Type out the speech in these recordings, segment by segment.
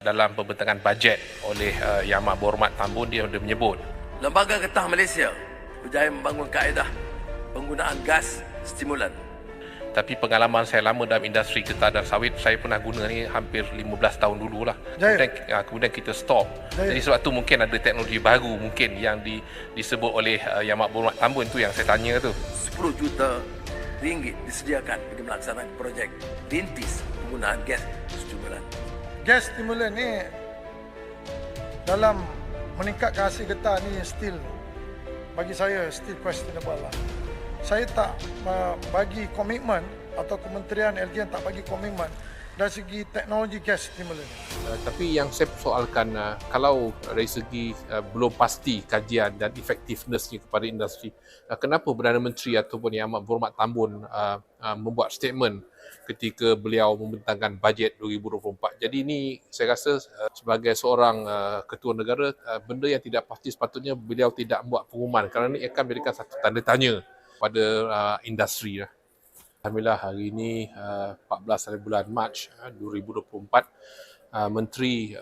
Dalam pembentangan bajet oleh Yang Amat Berhormat Tan Bun, dia menyebut Lembaga Getah Malaysia berjaya membangun kaedah penggunaan gas stimulan. tapi pengalaman saya lama dalam industri getah dan sawit, saya pernah guna ni hampir 15 tahun dulu lah. Kemudian kita stop. Jadi sebab tu mungkin ada teknologi baru mungkin yang disebut oleh Yang Amat Berhormat Tan Bun tu yang saya tanya tu. 10 juta ringgit disediakan bagi melaksanakan projek rintis penggunaan gas stimulan. Gas stimulan ni dalam meningkatkan hasil getah ni still bagi saya still questionable lah. Saya tak bagi komitmen atau Kementerian LGN tak bagi komitmen dari segi teknologi gas stimulan. Tapi yang saya persoalkan, kalau dari segi belum pasti kajian dan effectivenessnya kepada industri, kenapa Perdana Menteri ataupun Yang Amat Berhormat Tan Bun membuat statement ketika beliau membentangkan bajet 2024. Jadi ini saya rasa sebagai seorang ketua negara, benda yang tidak pasti sepatutnya beliau tidak membuat pengumuman, kerana ini akan memberikan satu tanda tanya pada industri. Alhamdulillah hari ini 14 hari bulan Mac 2024, Menteri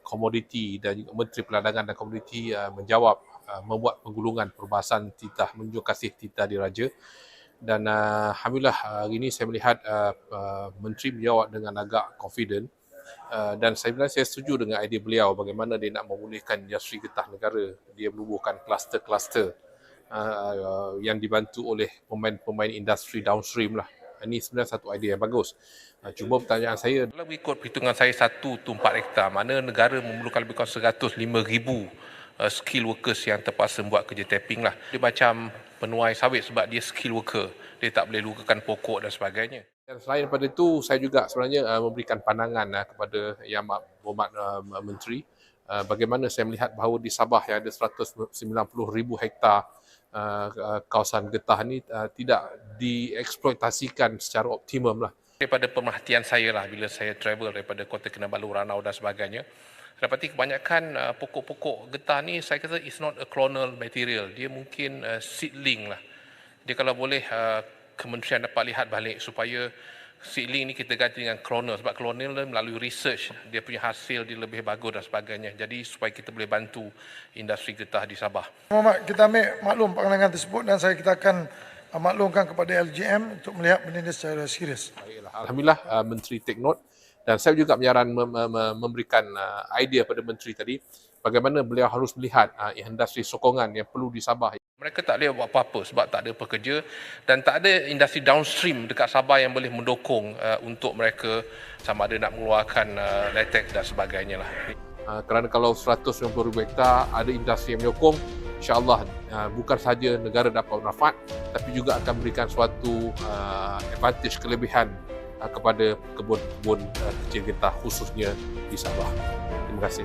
Komoditi dan juga Menteri Perdagangan dan Komoditi menjawab membuat penggulungan perbahasan titah menunjuk kasih titah diraja. Dan alhamdulillah hari ini saya melihat Menteri menjawab dengan agak confident, dan sebenarnya saya setuju dengan idea beliau bagaimana dia nak memulihkan industri getah negara. Dia menubuhkan kluster-kluster yang dibantu oleh pemain-pemain industri downstream lah. Ini sebenarnya satu idea yang bagus. Cuma pertanyaan saya, Kalau ikut perhitungan saya 1 to 4 hektar, mana negara memerlukan lebih kurang 105,000 skill workers yang terpaksa buat kerja tapping lah. Dia macam penuai sawit sebab dia skill worker. Dia tak boleh lukakan pokok dan sebagainya. dan selain daripada itu, saya juga sebenarnya memberikan pandangan kepada Yang Amat Berhormat Menteri, bagaimana saya melihat bahawa di Sabah yang ada 190,000 hektar kawasan getah ni tidak dieksploitasikan secara optimum lah. Daripada pemerhatian saya lah, bila saya travel daripada Kota Kinabalu, Ranau dan sebagainya, saya dapati kebanyakan pokok-pokok getah ni saya kata is not a clonal material. Dia mungkin seedling lah. Dia kalau boleh kementerian dapat lihat balik supaya seedling ni kita ganti dengan clonal, sebab clonal melalui research dia punya hasil dia lebih bagus dan sebagainya. Jadi supaya kita boleh bantu industri getah di Sabah. Muhammad, kita ambil maklum pandangan tersebut dan kita akan maklumkan kepada LGM untuk melihat benda ini secara serius. Alhamdulillah Menteri take note, dan saya juga menyaran memberikan idea pada Menteri tadi bagaimana beliau harus melihat industri sokongan yang perlu di Sabah. Mereka tak boleh buat apa-apa sebab tak ada pekerja dan tak ada industri downstream dekat Sabah yang boleh mendukung untuk mereka sama ada nak mengeluarkan latex dan sebagainya lah. Kerana kalau 190,000 hektar ada industri yang menyokong, insya-Allah bukan sahaja negara dapat manfaat tapi juga akan memberikan suatu advantage kelebihan kepada kebun-kebun kecil getah khususnya di Sabah. Terima kasih.